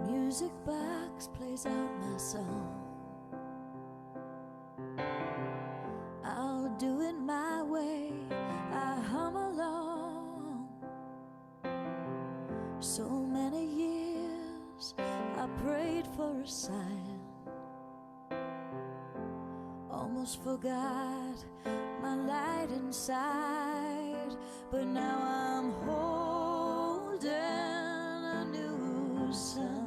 Music box plays out my song. I'll do it my way, I hum along. So many years I prayed for a sign, almost forgot my light inside. But now I'm holding a new sun,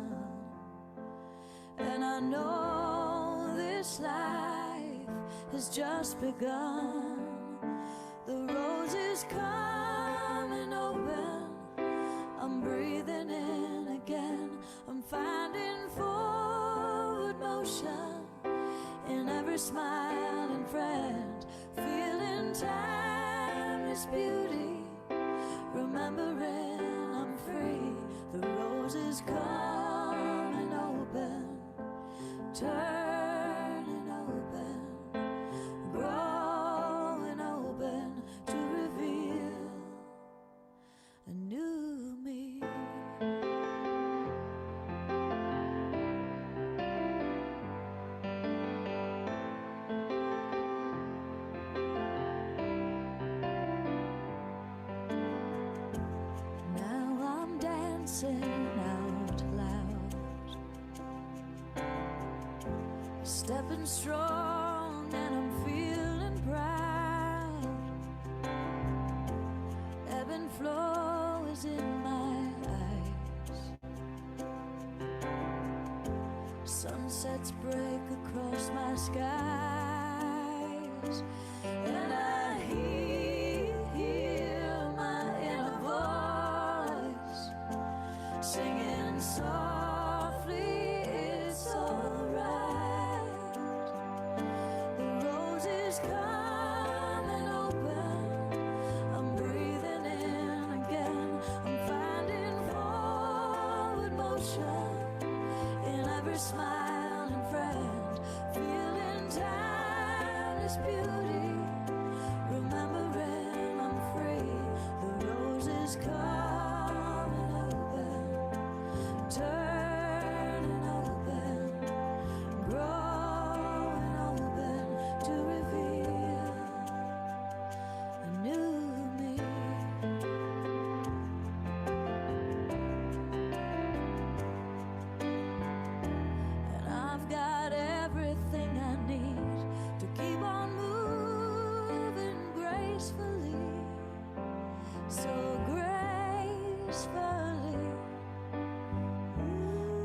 and I know this life has just begun. The rose is coming open, I'm breathing in again. I'm finding forward motion in every smiling friend, feeling timeless beauty, remembering I'm free. The rose is coming open, turning open, growing open to reveal a new me. Now I'm dancing out loud, stepping strong, and I'm feeling proud. Ebb and flow is in my eyes, sunsets break across my skies, and I hear my inner voice singing softly, it's alright. The rose is coming open, I'm breathing in again. I'm finding forward motion in every smiling friend, feeling timeless beauty, remembering I'm free. The rose is coming open, turning open, growing open to reveal a new me. And I've got everything I need to keep on moving gracefully, so gracefully,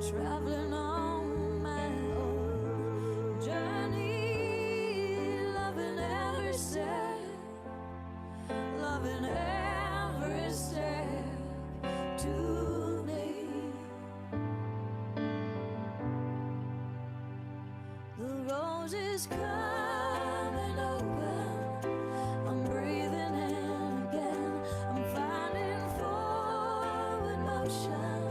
traveling on my own journey, loving every step, loving every step to me. The rose is coming open, I'm breathing in again. I'm finding forward motion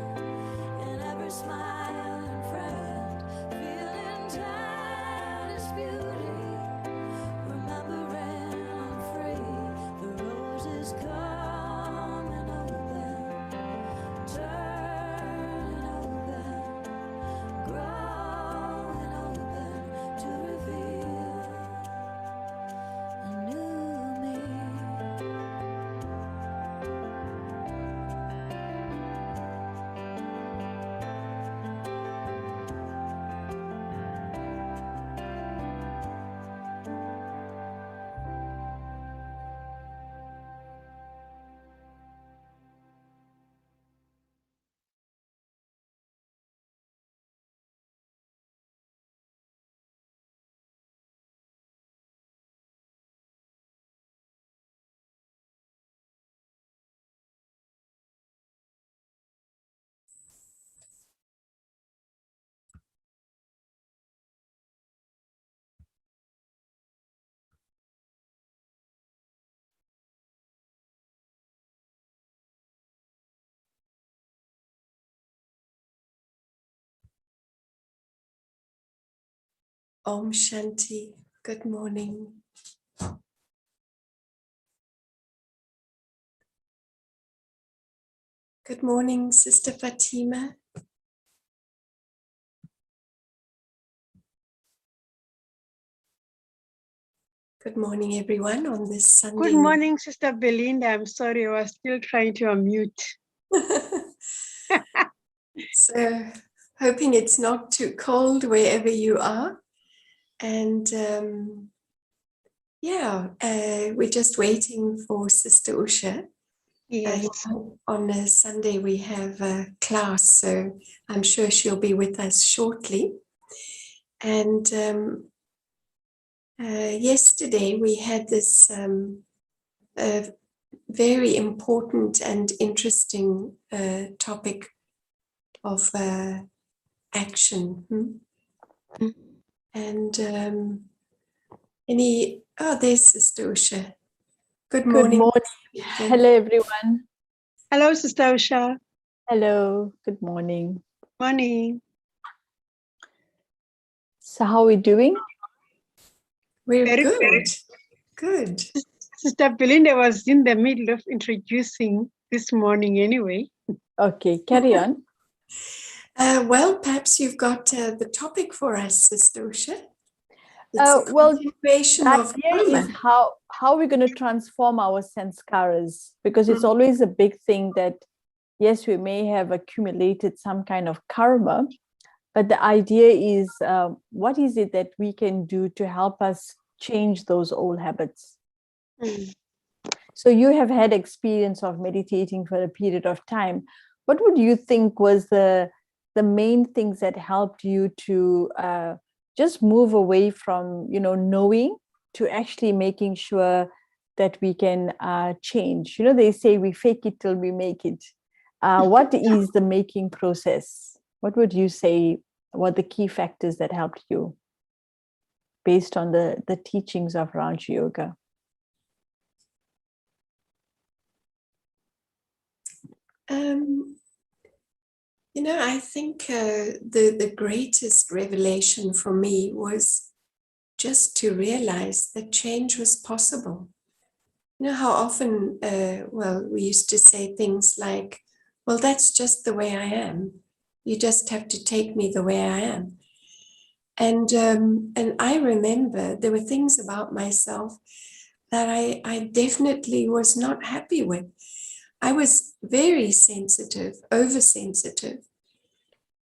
in every smiling friend, feeling timeless beauty, remembering I'm free. The rose is coming open, turning open, growing open to reveal Om Shanti. Good morning. Good morning, Sister Fatima. Good morning, everyone, on this Sunday. Good morning, Sister Belinda. I'm sorry, I was still trying to unmute. So, hoping it's not too cold wherever you are. And we're just waiting for Sister Usha. Yes. On a Sunday, we have a class, so I'm sure she'll be with us shortly. And yesterday, we had this very important and interesting topic of action. And there's Sister Usha. Good morning. Good morning. Hello, everyone. Hello, Sister Usha. Hello. Good morning. Morning. So how are we doing? We're Very good. Good. Sister Belinda was in the middle of introducing this morning anyway. Okay, carry on. Well, perhaps you've got the topic for us, Sister Usha. Well, continuation the of idea is how we're going to transform our sanskaras, because it's always a big thing that, yes, we may have accumulated some kind of karma, but the idea is what is it that we can do to help us change those old habits? So you have had experience of meditating for a period of time. What would you think was the main things that helped you to just move away from, knowing to actually making sure that we can change? They say we fake it till we make it. What is the making process? What would you say were the key factors that helped you based on the teachings of Raj Yoga? I think the greatest revelation for me was just to realize that change was possible. You know how often, we used to say things like, well, that's just the way I am. You just have to take me the way I am. And I remember there were things about myself that I definitely was not happy with. I was very sensitive, oversensitive.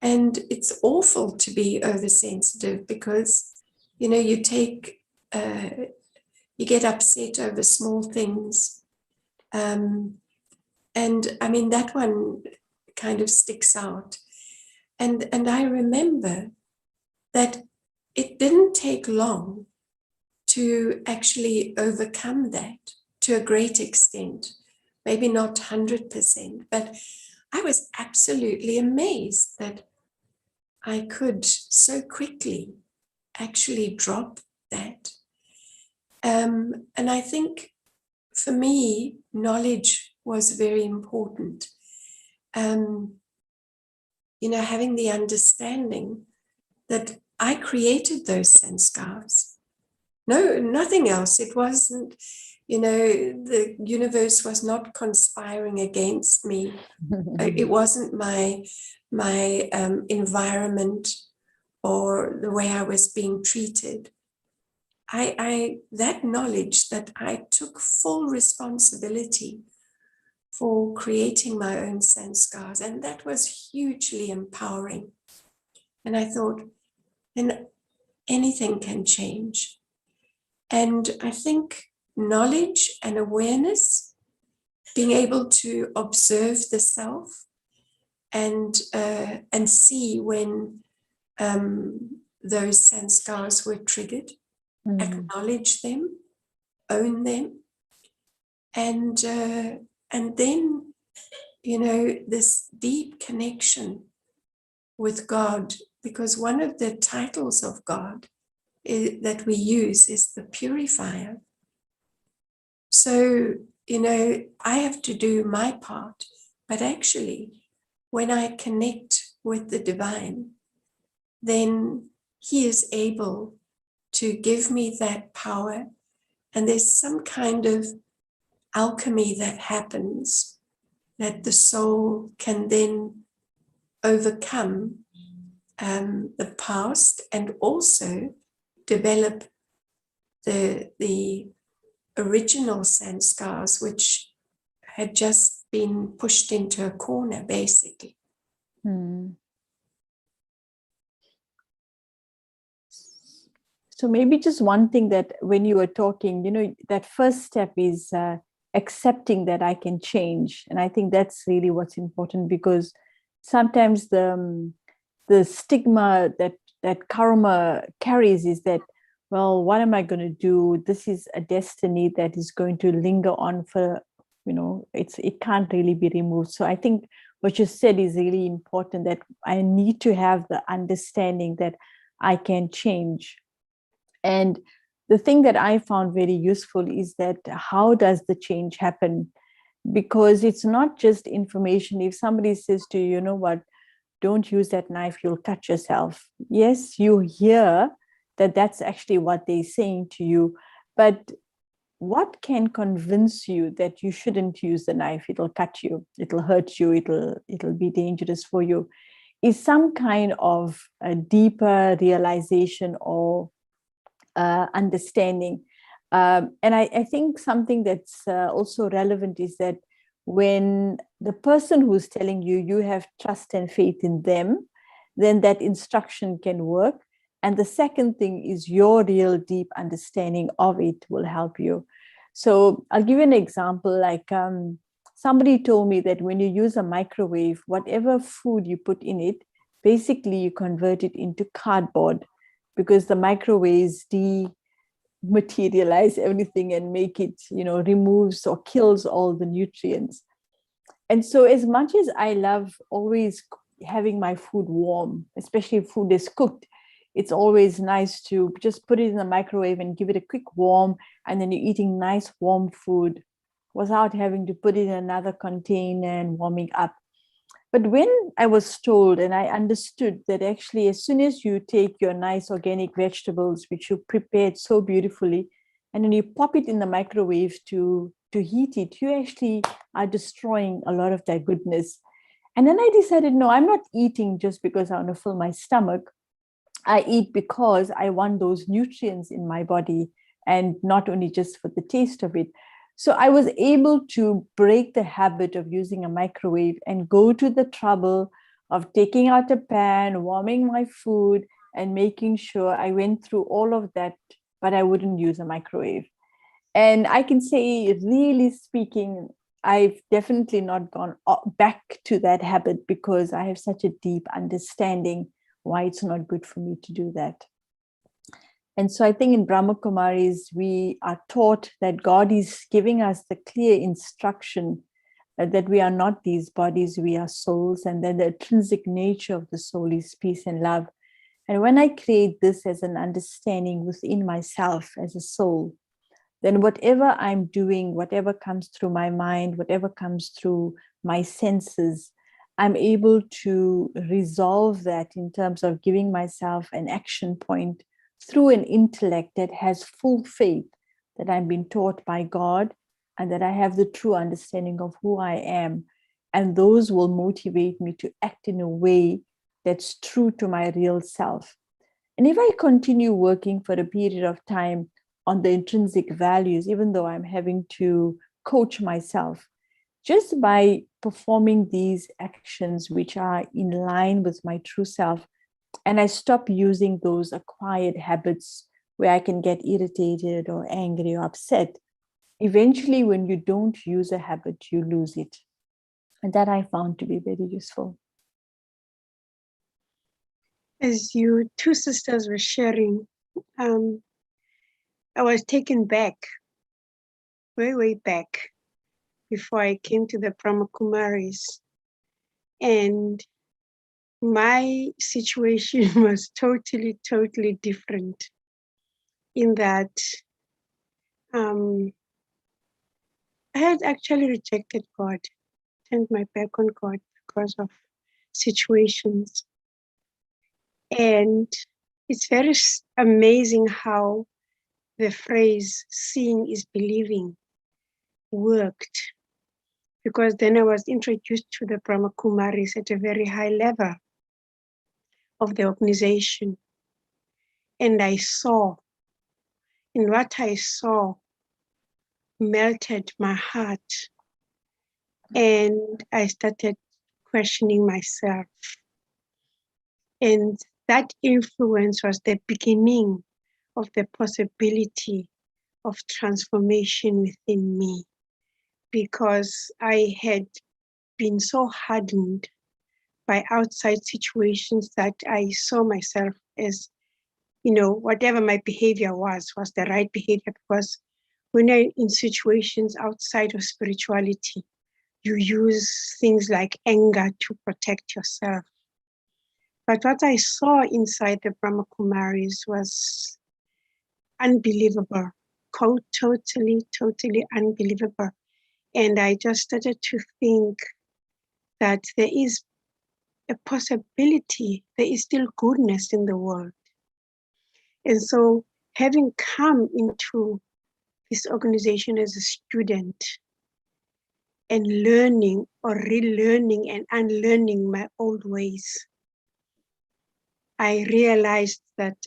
And it's awful to be oversensitive because, you get upset over small things. And I mean, that one kind of sticks out. And I remember that it didn't take long to actually overcome that to a great extent, maybe not 100%, but I was absolutely amazed that I could so quickly actually drop that. And I think for me, knowledge was very important. Having the understanding that I created those sanskars. No, nothing else. It wasn't, the universe was not conspiring against me. It wasn't my environment or the way I was being treated. That knowledge that I took full responsibility for creating my own sanskars, and that was hugely empowering. And I thought, then anything can change. And I think knowledge and awareness, being able to observe the self and see when those sanskars were triggered, acknowledge them, own them, and then this deep connection with God, because one of the titles of God that we use is the purifier. So I have to do my part, but actually when I connect with the divine, then he is able to give me that power. And there's some kind of alchemy that happens, that the soul can then overcome the past and also develop the original sanskars, which had just been pushed into a corner, basically. So maybe just one thing that when you were talking, that first step is accepting that I can change. And I think that's really what's important, because sometimes the stigma that karma carries is that, well, what am I going to do? This is a destiny that is going to linger on for, it can't really be removed. So I think what you said is really important, that I need to have the understanding that I can change. And the thing that I found very useful is that how does the change happen? Because it's not just information. If somebody says to you, you know what, don't use that knife, you'll cut yourself. Yes, you hear that that's actually what they're saying to you. But what can convince you that you shouldn't use the knife? It'll cut you, it'll hurt you, it'll be dangerous for you, is some kind of a deeper realization or understanding. And I think something that's also relevant is that when the person who's telling you, you have trust and faith in them, then that instruction can work. And the second thing is your real deep understanding of it will help you. So I'll give you an example. Like somebody told me that when you use a microwave, whatever food you put in it, basically you convert it into cardboard, because the microwaves dematerialize everything and make it, removes or kills all the nutrients. And so as much as I love always having my food warm, especially if food is cooked, it's always nice to just put it in the microwave and give it a quick warm, and then you're eating nice warm food without having to put it in another container and warming up. But when I was told and I understood that actually as soon as you take your nice organic vegetables, which you prepared so beautifully, and then you pop it in the microwave to heat it, you actually are destroying a lot of that goodness. And then I decided, no, I'm not eating just because I want to fill my stomach. I eat because I want those nutrients in my body, and not only just for the taste of it. So I was able to break the habit of using a microwave and go to the trouble of taking out a pan, warming my food, and making sure I went through all of that, but I wouldn't use a microwave. And I can say, really speaking, I've definitely not gone back to that habit, because I have such a deep understanding why it's not good for me to do that. And so I think in Brahma Kumaris, we are taught that God is giving us the clear instruction that we are not these bodies, we are souls, and then the intrinsic nature of the soul is peace and love. And when I create this as an understanding within myself as a soul, then whatever I'm doing, whatever comes through my mind, whatever comes through my senses, I'm able to resolve that in terms of giving myself an action point through an intellect that has full faith that I'm being taught by God, and that I have the true understanding of who I am. And those will motivate me to act in a way that's true to my real self. And if I continue working for a period of time on the intrinsic values, even though I'm having to coach myself, just by performing these actions which are in line with my true self, and I stop using those acquired habits where I can get irritated or angry or upset, eventually when you don't use a habit, you lose it. And that I found to be very useful. As you two sisters were sharing, I was taken back, way, way back, before I came to the Brahma Kumaris. And my situation was totally, totally different, in that I had actually rejected God, turned my back on God because of situations. And it's very amazing how the phrase seeing is believing worked, because then I was introduced to the Brahma Kumaris at a very high level of the organization. And I saw, and what I saw melted my heart. And I started questioning myself. And that influence was the beginning of the possibility of transformation within me, because I had been so hardened by outside situations that I saw myself as, whatever my behavior was the right behavior, because when you're in situations outside of spirituality, you use things like anger to protect yourself. But what I saw inside the Brahma Kumaris was unbelievable, totally unbelievable. And I just started to think that there is a possibility, there is still goodness in the world. And so, having come into this organization as a student and learning or relearning and unlearning my old ways, I realized that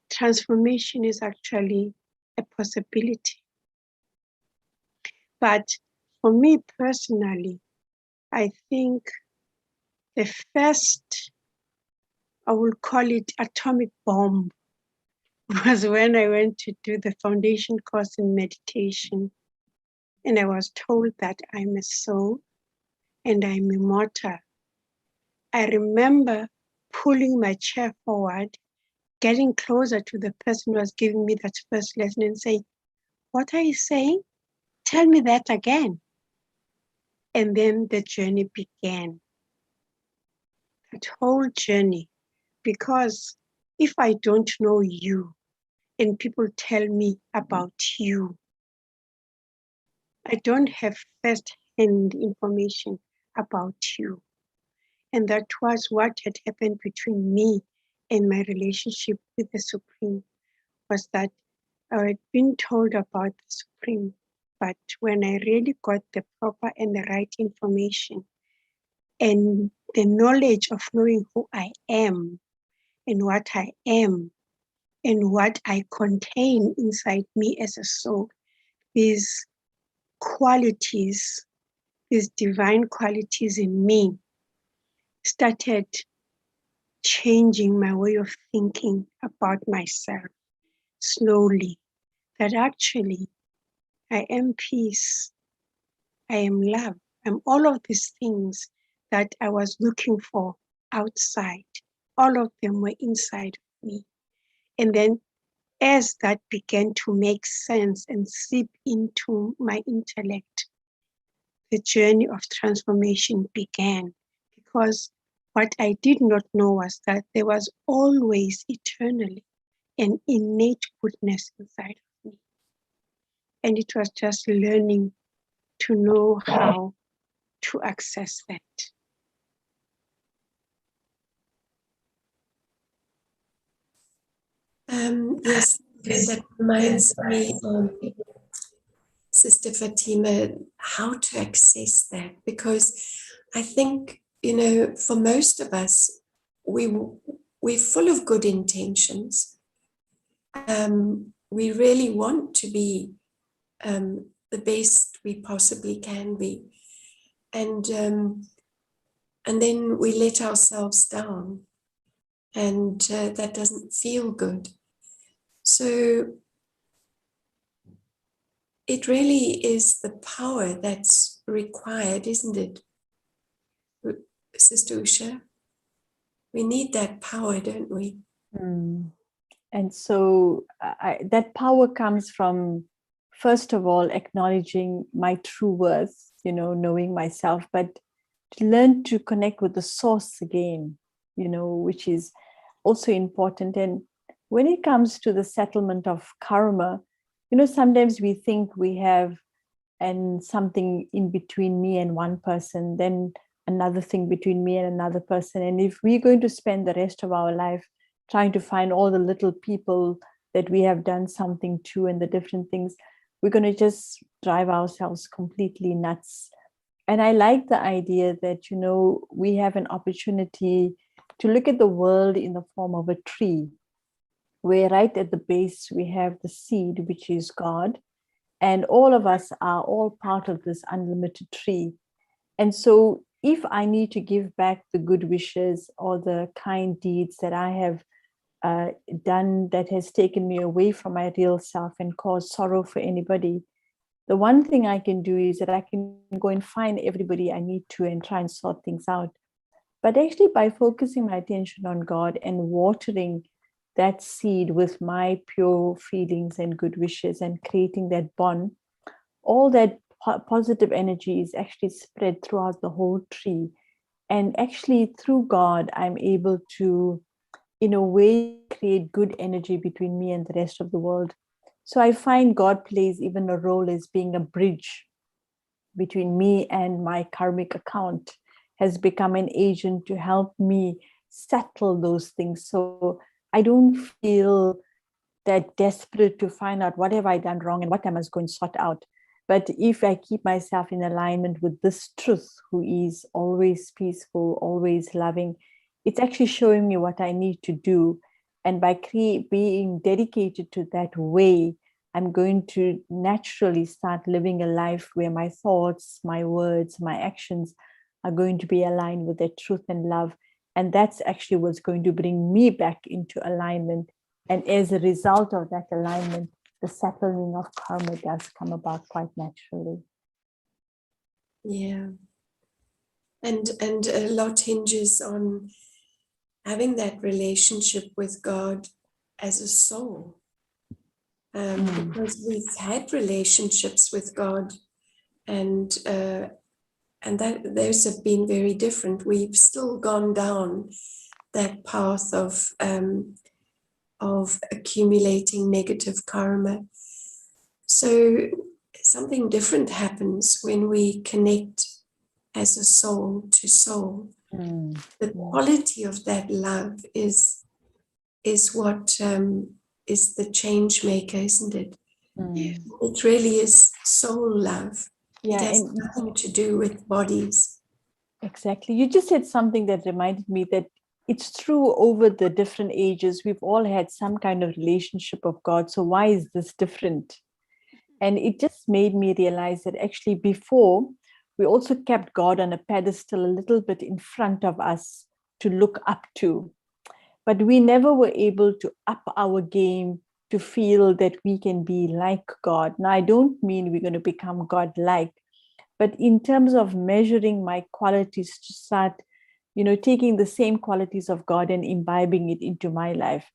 transformation is actually a possibility. But for me personally, I think the first, I will call it atomic bomb, was when I went to do the foundation course in meditation. And I was told that I'm a soul and I'm immortal. I remember pulling my chair forward, getting closer to the person who was giving me that first lesson and saying, "What are you saying? Tell me that again." And then the journey began. That whole journey, because if I don't know you and people tell me about you, I don't have first-hand information about you. And that was what had happened between me and my relationship with the Supreme, was that I had been told about the Supreme, but when I really got the proper and the right information and the knowledge of knowing who I am and what I am and what I contain inside me as a soul, these qualities, these divine qualities in me, started changing my way of thinking about myself slowly, that actually I am peace, I am love, I'm all of these things that I was looking for outside. All of them were inside of me. And then as that began to make sense and seep into my intellect, the journey of transformation began, because what I did not know was that there was always eternally an innate goodness inside of me. And it was just learning to know how to access that. Yes, that reminds me of Sister Fatima, how to access that, because I think, for most of us, we're full of good intentions. We really want to be the best we possibly can be, and then we let ourselves down, and that doesn't feel good. So it really is the power that's required, isn't it, Sister Usha? We need that power, don't we? Mm. And so that power comes from, first of all, acknowledging my true worth, knowing myself, but to learn to connect with the source again, which is also important. And when it comes to the settlement of karma, sometimes we think we have something in between me and one person, then another thing between me and another person. And if we're going to spend the rest of our life trying to find all the little people that we have done something to and the different things, we're going to just drive ourselves completely nuts. And I like the idea that, we have an opportunity to look at the world in the form of a tree, where right at the base we have the seed, which is God. And all of us are all part of this unlimited tree. And so if I need to give back the good wishes or the kind deeds that I have done that has taken me away from my real self and caused sorrow for anybody, the one thing I can do is that I can go and find everybody I need to and try and sort things out. But actually, by focusing my attention on God and watering that seed with my pure feelings and good wishes and creating that bond, all that positive energy is actually spread throughout the whole tree. And actually, through God, I'm able to, in a way, create good energy between me and the rest of the world. So I find God plays even a role as being a bridge between me and my karmic account, has become an agent to help me settle those things. So I don't feel that desperate to find out what have I done wrong and what I must go and sort out. But if I keep myself in alignment with this truth, who is always peaceful, always loving, it's actually showing me what I need to do. And by being dedicated to that way, I'm going to naturally start living a life where my thoughts, my words, my actions are going to be aligned with that truth and love. And that's actually what's going to bring me back into alignment. And as a result of that alignment, the settling of karma does come about quite naturally. Yeah. And a lot hinges on having that relationship with God as a soul. Because we've had relationships with God, and that those have been very different. We've still gone down that path of accumulating negative karma. So something different happens when we connect as a soul to soul. The quality of that love is what is the change maker, isn't it? It really is soul love. Yeah, it has and nothing to do with bodies. exactly. You just said something that reminded me that it's true over the different ages. We've all had some kind of relationship of God. So why is this different? And it just made me realize that actually before, we also kept God on a pedestal a little bit in front of us to look up to. But we never were able to up our game to feel that we can be like God. Now, I don't mean we're going to become God-like, but in terms of measuring my qualities to start, taking the same qualities of God and imbibing it into my life.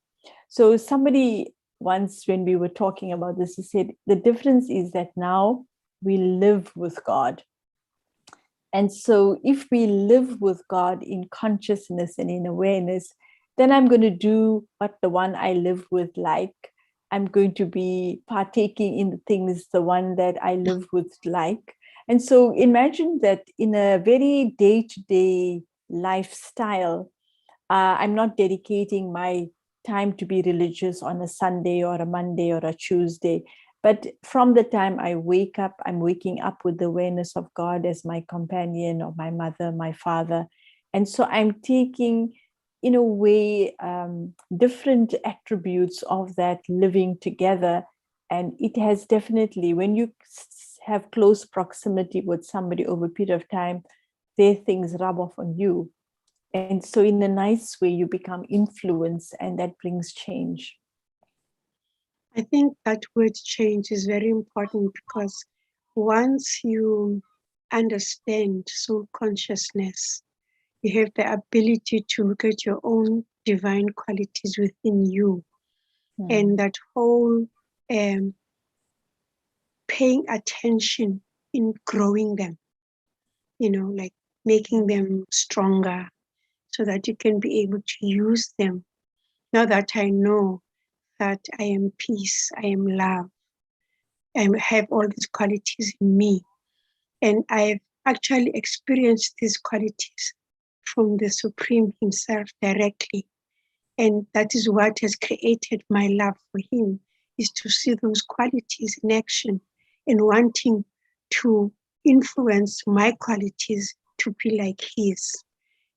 So somebody once, when we were talking about this, he said, the difference is that now we live with God. And so if we live with God in consciousness and in awareness, then I'm going to do what the one I live with like. I'm going to be partaking in the things the one that I live with like. And so imagine that in a very day-to-day lifestyle, I'm not dedicating my time to be religious on a Sunday or a Monday or a Tuesday. But from the time I wake up, I'm waking up with the awareness of God as my companion or my mother, my father. And so I'm taking, in a way, different attributes of that living together. And it has definitely, when you have close proximity with somebody over a period of time, their things rub off on you. And so in a nice way, you become influence, and that brings change. I think that word change is very important, because once you understand soul consciousness, you have the ability to look at your own divine qualities within you. And that whole paying attention in growing them, like making them stronger so that you can be able to use them. Now that I know that I am peace, I am love, I have all these qualities in me. And I've actually experienced these qualities from the Supreme Himself directly. And that is what has created my love for him, is to see those qualities in action and wanting to influence my qualities to be like his.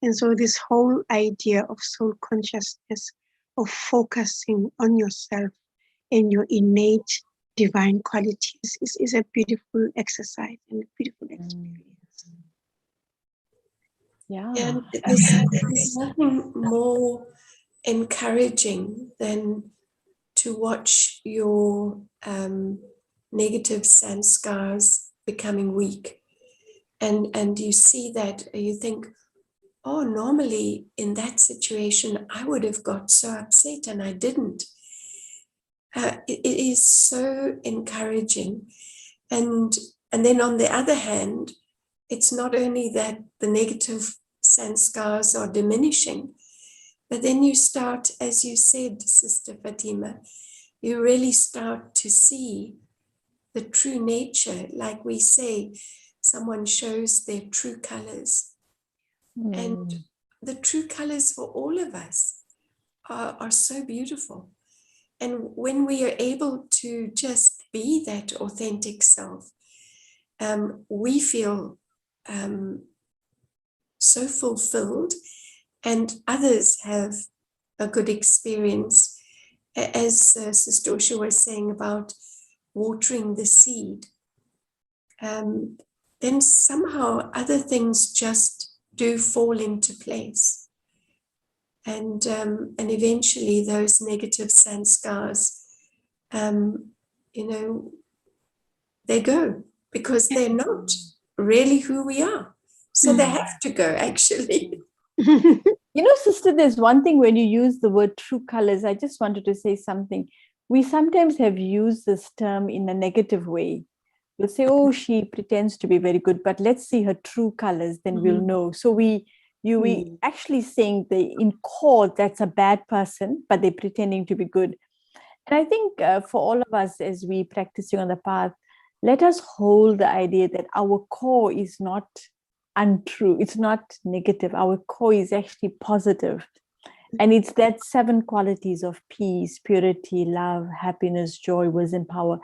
And so this whole idea of soul consciousness, of focusing on yourself and your innate divine qualities is a beautiful exercise and a beautiful experience. Yeah. And there's nothing more encouraging than to watch your negative sanskars becoming weak. And you see that, you think, oh, normally in that situation, I would have got so upset and I didn't. It is so encouraging. And then on the other hand, it's not only that the negative sanskars are diminishing, but then you start, as you said, Sister Fatima, you really start to see the true nature. Like we say, someone shows their true colors. And the true colors for all of us are so beautiful. And when we are able to just be that authentic self, we feel so fulfilled, and others have a good experience. As Sister Usha was saying about watering the seed, then somehow other things just do fall into place. And eventually those negative sanskars, they go, because they're not really who we are. So they have to go, actually. Sister, there's one thing when you use the word true colors, I just wanted to say something. We sometimes have used this term in a negative way. We'll say, oh, she pretends to be very good, but let's see her true colors, then we'll know. So we actually saying in core, that's a bad person, but they're pretending to be good. And I think for all of us, as we practicing on the path, let us hold the idea that our core is not untrue. It's not negative. Our core is actually positive. And it's that 7 qualities of peace, purity, love, happiness, joy, wisdom, power.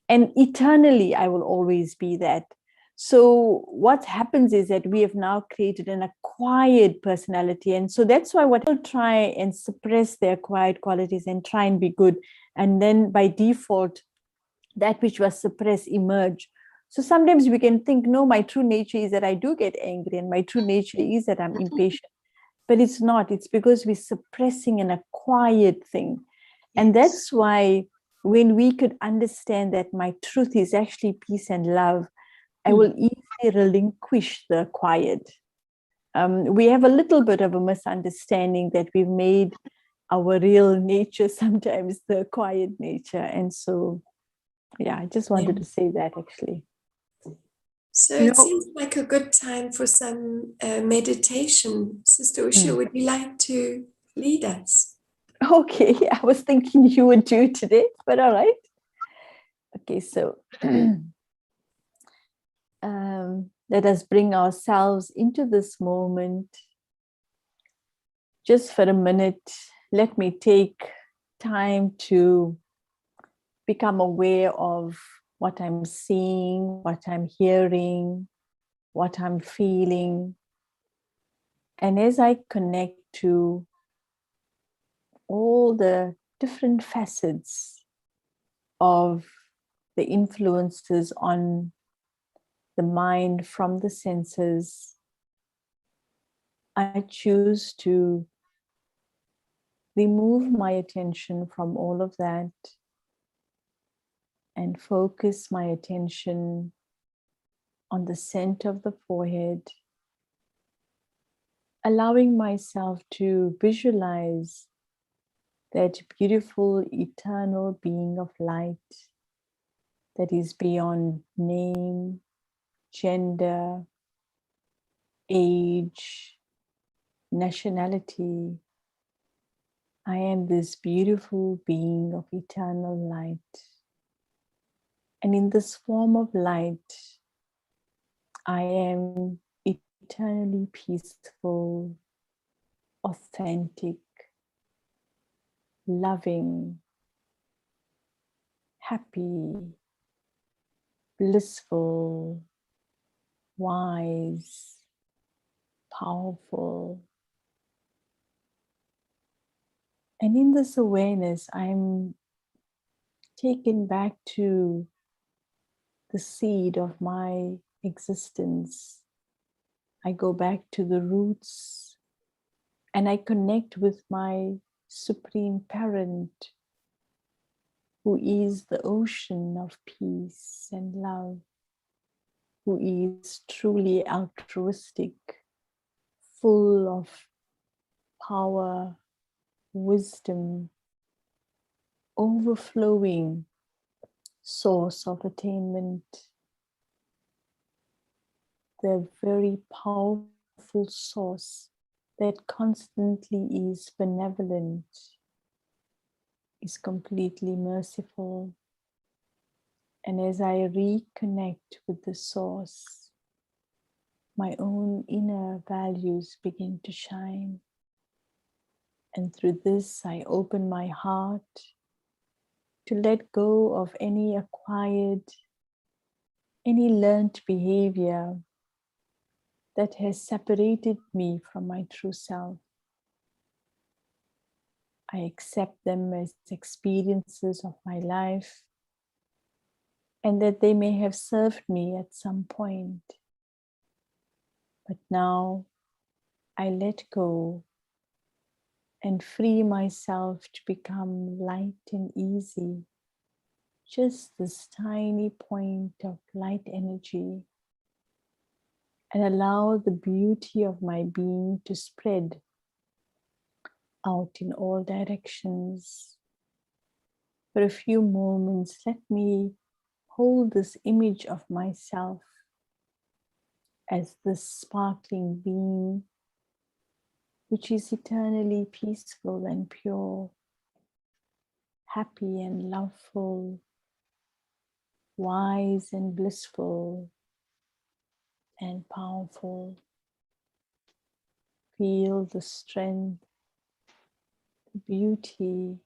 And eternally, I will always be that. So what happens is that we have now created an acquired personality. And so that's why what people try and suppress their acquired qualities and try and be good. And then by default, that which was suppressed emerge. So sometimes we can think, no, my true nature is that I do get angry, and my true nature is that I'm impatient. But it's not. It's because we're suppressing an acquired thing. And that's why when we could understand that my truth is actually peace and love, I will easily relinquish the acquired. We have a little bit of a misunderstanding that we've made our real nature sometimes the acquired nature. And so, yeah, I just wanted to say that actually. So it seems like a good time for some meditation. Sister Usha, would you like to lead us? Okay, I was thinking you would do it today, but all right. Okay, so let us bring ourselves into this moment. Just for a minute, let me take time to become aware of what I'm seeing, what I'm hearing, what I'm feeling. And as I connect to all the different facets of the influences on the mind from the senses, I choose to remove my attention from all of that and focus my attention on the center of the forehead, allowing myself to visualize that beautiful eternal being of light that is beyond name, gender, age, nationality. I am this beautiful being of eternal light. And in this form of light, I am eternally peaceful, authentic, loving, happy, blissful, wise, powerful. And in this awareness, I'm taken back to the seed of my existence. I go back to the roots and I connect with my Supreme Parent, who is the ocean of peace and love, who is truly altruistic, full of power, wisdom, overflowing source of attainment, the very powerful source that constantly is benevolent, is completely merciful. And as I reconnect with the source, my own inner values begin to shine. And through this, I open my heart to let go of any acquired, any learned behavior that has separated me from my true self. I accept them as experiences of my life and that they may have served me at some point. But now I let go and free myself to become light and easy. Just this tiny point of light energy, and allow the beauty of my being to spread out in all directions. For a few moments, let me hold this image of myself as this sparkling being, which is eternally peaceful and pure, happy and loveful, wise and blissful, and powerful. Feel the strength, the beauty,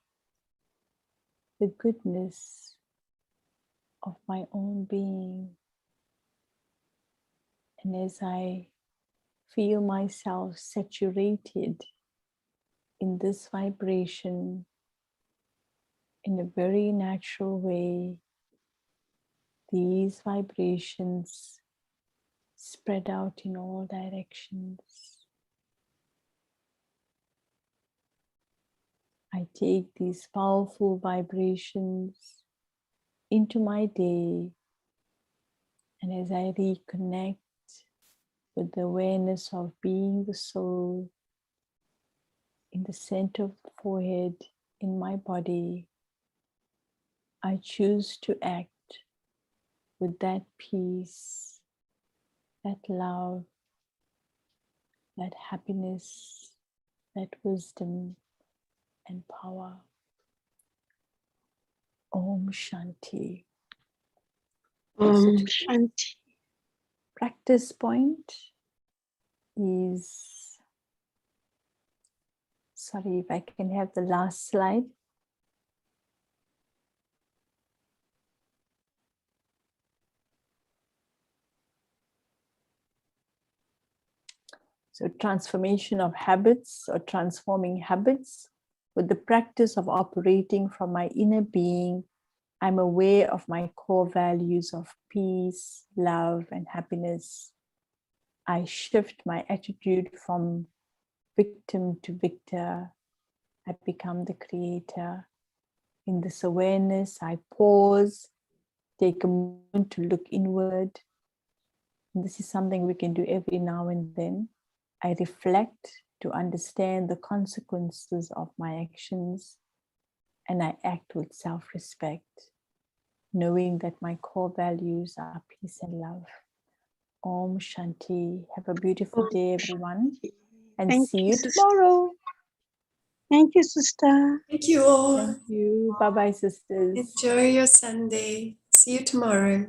the goodness of my own being. And as I feel myself saturated in this vibration in a very natural way, these vibrations spread out in all directions. I take these powerful vibrations into my day, and as I reconnect with the awareness of being the soul in the center of the forehead in my body, I choose to act with that peace, that love, that happiness, that wisdom and power. Om Shanti. So Shanti. practice point is, sorry, if I can have the last slide. So transformation of habits or transforming habits. With the practice of operating from my inner being, I'm aware of my core values of peace, love, and happiness. I shift my attitude from victim to victor. I become the creator. In this awareness, I pause, take a moment to look inward. And this is something we can do every now and then. I reflect to understand the consequences of my actions, and I act with self-respect, knowing that my core values are peace and love. Om Shanti. Have a beautiful day, everyone, and Thank see you, you sister. tomorrow. Thank you, sister. Thank you all. Thank you. Bye-bye, sisters. Enjoy your Sunday. See you tomorrow.